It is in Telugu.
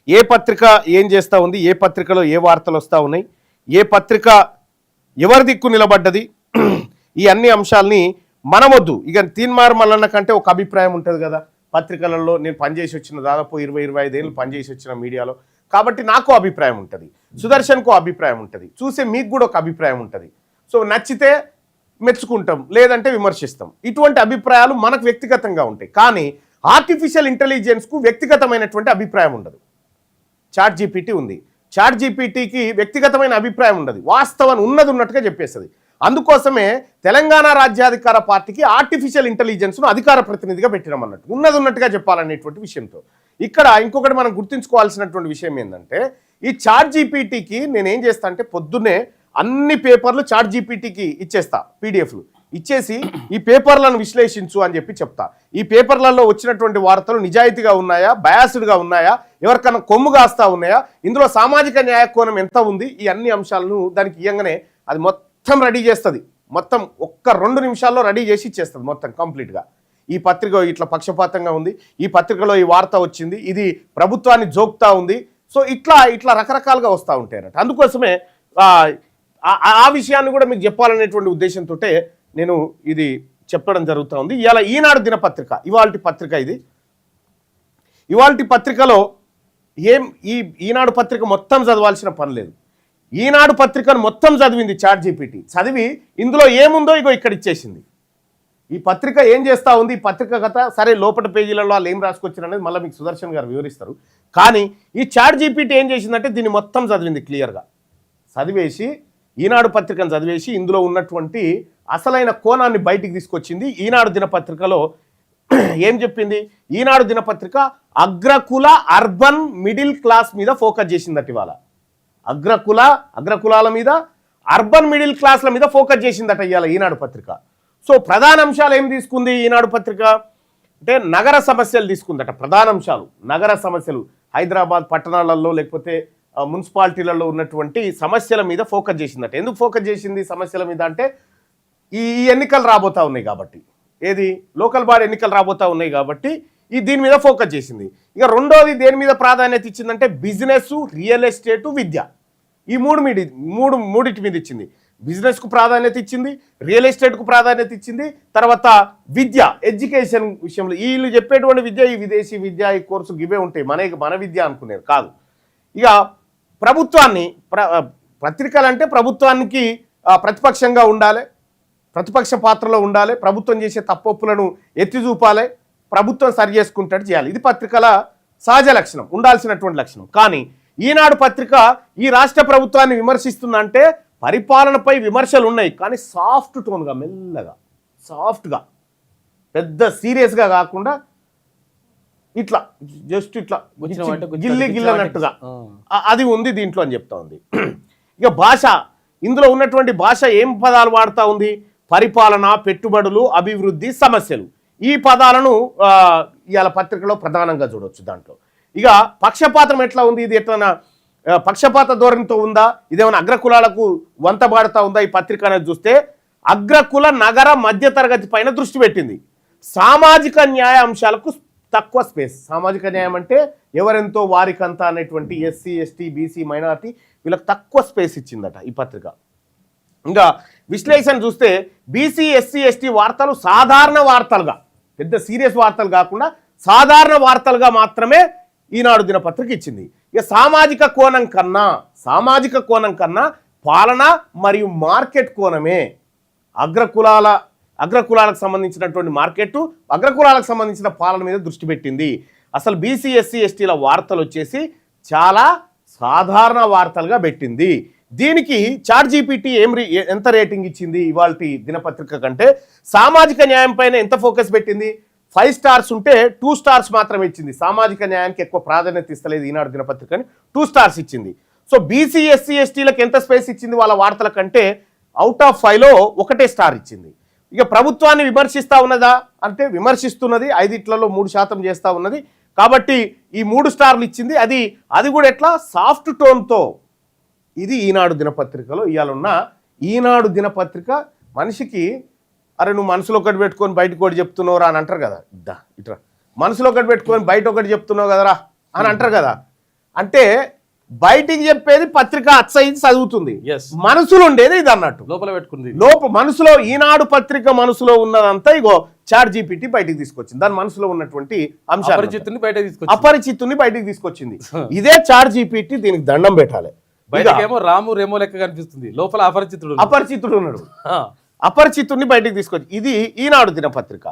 ఏ పత్రిక ఏం చేస్తూ ఉంది, ఏ పత్రికలో ఏ వార్తలు వస్తూ ఉన్నాయి, ఏ పత్రిక ఎవరి దిక్కు నిలబడ్డది, ఈ అన్ని అంశాలని మనమొద్దు. ఇక తీన్మార్ మల్లన్న కంటే ఒక అభిప్రాయం ఉంటుంది కదా పత్రికలలో. నేను పనిచేసి వచ్చిన దాదాపు 20-25 ఏళ్ళు పనిచేసి వచ్చిన మీడియాలో, కాబట్టి నాకు అభిప్రాయం ఉంటుంది, సుదర్శన్కు అభిప్రాయం ఉంటుంది, చూసే మీకు కూడా ఒక అభిప్రాయం ఉంటుంది. సో నచ్చితే మెచ్చుకుంటాం, లేదంటే విమర్శిస్తాం. ఇటువంటి అభిప్రాయాలు మనకు వ్యక్తిగతంగా ఉంటాయి. కానీ ఆర్టిఫిషియల్ ఇంటెలిజెన్స్కు వ్యక్తిగతమైనటువంటి అభిప్రాయం ఉండదు. చాట్ జీపీటీ ఉంది, చాట్ జీపీటీకి వ్యక్తిగతమైన అభిప్రాయం ఉండదు, వాస్తవం ఉన్నది ఉన్నట్టుగా చెప్పేస్తుంది. అందుకోసమే తెలంగాణ రాజ్యాధికార పార్టీకి ఆర్టిఫిషియల్ ఇంటెలిజెన్స్ను అధికార ప్రతినిధిగా పెట్టినామన్నట్టు, ఉన్నది ఉన్నట్టుగా చెప్పాలనేటువంటి విషయంతో. ఇక్కడ ఇంకొకటి మనం గుర్తుంచుకోవాల్సినటువంటి విషయం ఏంటంటే, ఈ చాట్ జీపీటీకి నేనేం చేస్తా అంటే పొద్దున్నే అన్ని పేపర్లు చాట్ జీపీటీకి ఇచ్చేస్తా, పీడిఎఫ్లు ఇచ్చేసి ఈ పేపర్లను విశ్లేషించు అని చెప్పి చెప్తా. ఈ పేపర్లలో వచ్చినటువంటి వార్తలు నిజాయితీగా ఉన్నాయా, బయాస్డ్గా ఉన్నాయా, ఎవరికన్నా కొమ్ము కాస్తా ఉన్నాయా, ఇందులో సామాజిక న్యాయ కోణం ఎంత ఉంది, ఈ అన్ని అంశాలను దానికి ఇయ్యంగానే అది మొత్తం రెడీ చేస్తుంది. మొత్తం 1-2 నిమిషాల్లో రెడీ చేసి ఇచ్చేస్తుంది మొత్తం కంప్లీట్గా. ఈ పత్రిక ఇట్లా పక్షపాతంగా ఉంది, ఈ పత్రికలో ఈ వార్త వచ్చింది, ఇది ప్రభుత్వాన్ని జోక్తా ఉంది. సో ఇట్లా రకరకాలుగా వస్తూ ఉంటాయి అన్నట్టు. అందుకోసమే ఆ విషయాన్ని కూడా మీకు చెప్పాలనేటువంటి ఉద్దేశంతో నేను ఇది చెప్పడం జరుగుతూ ఉంది. ఇవాళ ఈనాడు దినపత్రిక, ఇవాల్టి పత్రిక ఇది. ఇవాల్టి పత్రికలో ఈనాడు పత్రిక మొత్తం చదవాల్సిన పని లేదు. ఈనాడు పత్రికను మొత్తం చదివింది చాట్ జీపీటీ. చదివి ఇందులో ఏముందో ఇగో ఇక్కడ ఇచ్చేసింది. ఈ పత్రిక ఏం చేస్తూ ఉంది, ఈ పత్రిక కథ సరే లోపల పేజీలలో వాళ్ళు ఏం రాసుకొచ్చారు అనేది మళ్ళీ మీకు సుదర్శన్ గారు వివరిస్తారు. కానీ ఈ చాట్ జీపీటీ ఏం చేసిందంటే దీన్ని మొత్తం చదివింది క్లియర్గా. చదివేసి ఈనాడు పత్రికను చదివేసి ఇందులో ఉన్నటువంటి అసలైన కోణాన్ని బయటికి తీసుకొచ్చింది. ఈనాడు దినపత్రికలో ఏం చెప్పింది, ఈనాడు దినపత్రిక అగ్రకుల అర్బన్ మిడిల్ క్లాస్ మీద ఫోకస్ చేసిందట. ఇవాళ అగ్రకులాల మీద, అర్బన్ మిడిల్ క్లాస్ల మీద ఫోకస్ చేసిందట ఇవాళ ఈనాడు పత్రిక. సో ప్రధాన అంశాలు ఏం తీసుకుంది ఈనాడు పత్రిక అంటే నగర సమస్యలు తీసుకుందట. ప్రధాన అంశాలు నగర సమస్యలు, హైదరాబాద్ పట్టణాలలో లేకపోతే మున్సిపాలిటీలలో ఉన్నటువంటి సమస్యల మీద ఫోకస్ చేసిందట. ఎందుకు ఫోకస్ చేసింది సమస్యల మీద అంటే, ఈ ఎన్నికలు రాబోతా ఉన్నాయి కాబట్టి, ఏది లోకల్ బాడీ ఎన్నికలు రాబోతా ఉన్నాయి కాబట్టి దీని మీద ఫోకస్ చేసింది. ఇక రెండోది దేని మీద ప్రాధాన్యత ఇచ్చిందంటే బిజినెస్, రియల్ ఎస్టేటు, విద్య, ఈ మూడింటి మీద ఇచ్చింది. బిజినెస్కు ప్రాధాన్యత ఇచ్చింది, రియల్ ఎస్టేట్కు ప్రాధాన్యత ఇచ్చింది, తర్వాత విద్య, ఎడ్యుకేషన్ విషయంలో వీళ్ళు చెప్పేటువంటి విద్య, ఈ విదేశీ విద్య, ఈ కోర్సు ఇవే ఉంటాయి, మన విద్య అనుకునేది కాదు. ఇక ప్రభుత్వాన్ని, పత్రికలు అంటే ప్రభుత్వానికి ప్రతిపక్షంగా ఉండాలి, ప్రతిపక్ష పాత్రలో ఉండాలి, ప్రభుత్వం చేసే తప్పొప్పులను ఎత్తి చూపాలి, ప్రభుత్వం సరి చేసుకుంటట్టు చేయాలి. ఇది పత్రికల సహజ లక్షణం, ఉండాల్సినటువంటి లక్షణం. కానీ ఈనాడు పత్రిక ఈ రాష్ట్ర ప్రభుత్వాన్ని విమర్శిస్తుందంటే పరిపాలనపై విమర్శలు ఉన్నాయి, కానీ సాఫ్ట్ టోన్గా, మెల్లగా, సాఫ్ట్గా, పెద్ద సీరియస్గా కాకుండా ఇట్లా జస్ట్ ఇట్లా గిల్లన్నట్టుగా అది ఉంది దీంట్లో అని చెప్తా ఉంది. ఇక భాష, ఇందులో ఉన్నటువంటి భాష ఏం పదాలు వాడుతూ ఉంది, పరిపాలన, పెట్టుబడులు, అభివృద్ధి, సమస్యలు, ఈ పదాలను ఇవాళ పత్రికలో ప్రధానంగా చూడవచ్చు. దాంట్లో ఇక పక్షపాతం ఎట్లా ఉంది, ఇది ఎట్లా పక్షపాత ధోరణితో ఉందా, ఇదేమైనా అగ్రకులాలకు వంతబాడుతూ ఉందా ఈ పత్రిక అనేది చూస్తే అగ్రకుల, నగర, మధ్యతరగతి పైన దృష్టి పెట్టింది. సామాజిక న్యాయ అంశాలకు తక్కువ స్పేస్. సామాజిక న్యాయం అంటే ఎవరెంతో వారికంతా అనేటువంటి ఎస్సీ, ఎస్టీ, బీసీ, మైనారిటీ వీళ్ళకి తక్కువ స్పేస్ ఇచ్చిందట ఈ పత్రిక. ఇంకా విశ్లేషణ చూస్తే బీసీ, ఎస్సీ, ఎస్టీ వార్తలు సాధారణ వార్తలుగా, పెద్ద సీరియస్ వార్తలు కాకుండా సాధారణ వార్తలుగా మాత్రమే ఈనాడు దినపత్రిక ఇచ్చింది. ఇక సామాజిక కోణం కన్నా పాలన మరియు మార్కెట్ కోణమే, అగ్రకులాలకు సంబంధించినటువంటి మార్కెట్, అగ్రకులాలకు సంబంధించిన పాలన మీద దృష్టి పెట్టింది. అసలు బీసీ, ఎస్సీ, ఎస్టీల వార్తలు వచ్చేసి చాలా సాధారణ వార్తలుగా పెట్టింది. దీనికి చాట్ జీపీటీ ఎంత రేటింగ్ ఇచ్చింది ఇవాల్టి దినపత్రిక కంటే, సామాజిక న్యాయం పైన ఎంత ఫోకస్ పెట్టింది, 5 స్టార్స్ ఉంటే 2 స్టార్స్ మాత్రమే ఇచ్చింది. సామాజిక న్యాయానికి ఎక్కువ ప్రాధాన్యత ఇస్తలేదు ఈనాడు దినపత్రికని, 2 స్టార్స్ ఇచ్చింది. సో బీసీ, ఎస్సీ, ఎస్టీలకు ఎంత స్పేస్ ఇచ్చింది వాళ్ళ వార్తల కంటే, అవుట్ ఆఫ్ 5లో 1 స్టార్ ఇచ్చింది. ఇక ప్రభుత్వాన్ని విమర్శిస్తూ ఉన్నదా అంటే విమర్శిస్తున్నది, 5ట్లో 3% చేస్తూ ఉన్నది కాబట్టి ఈ 3 స్టార్లు ఇచ్చింది. అది కూడా ఎట్లా సాఫ్ట్ టోన్తో. ఇది ఈనాడు దినపత్రికలో ఇవాళ ఉన్న ఈనాడు దినపత్రిక. మనిషికి అరే నువ్వు మనసులో ఒకటి పెట్టుకొని బయటకు ఒకటి చెప్తున్నావురా అని అంటారు కదా, ఇట్లా మనసులో ఒకటి పెట్టుకొని బయట ఒకటి చెప్తున్నావు కదరా అని అంటారు కదా, అంటే బయటికి చెప్పేది పత్రిక అచ్చయింది చదువుతుంది, Yes. మనసులో ఉండేది ఇది అన్నట్టు. లోపల పెట్టుకుంది. మనసులో ఈనాడు పత్రిక మనసులో ఉన్నదంతా ఇగో చాట్ జీపీటీ బయటికి తీసుకొచ్చింది. దాని మనసులో ఉన్నటువంటి అంశాలు అపరిచితుని బయట తీసుకొచ్చి అపరిచితుని బయటికి తీసుకొచ్చింది. ఇదే చాట్ జీపీటీ, దీనికి దండం పెట్టాలి. బయటకేమో రాము రేమో లెక్క కనిపిస్తుంది, లోపల అపరిచితుడు అపరిచితుడు ఉన్నాడు. అపరిచితుడిని బయటికి తీసుకొచ్చి ఇది ఈనాడు దినపత్రిక.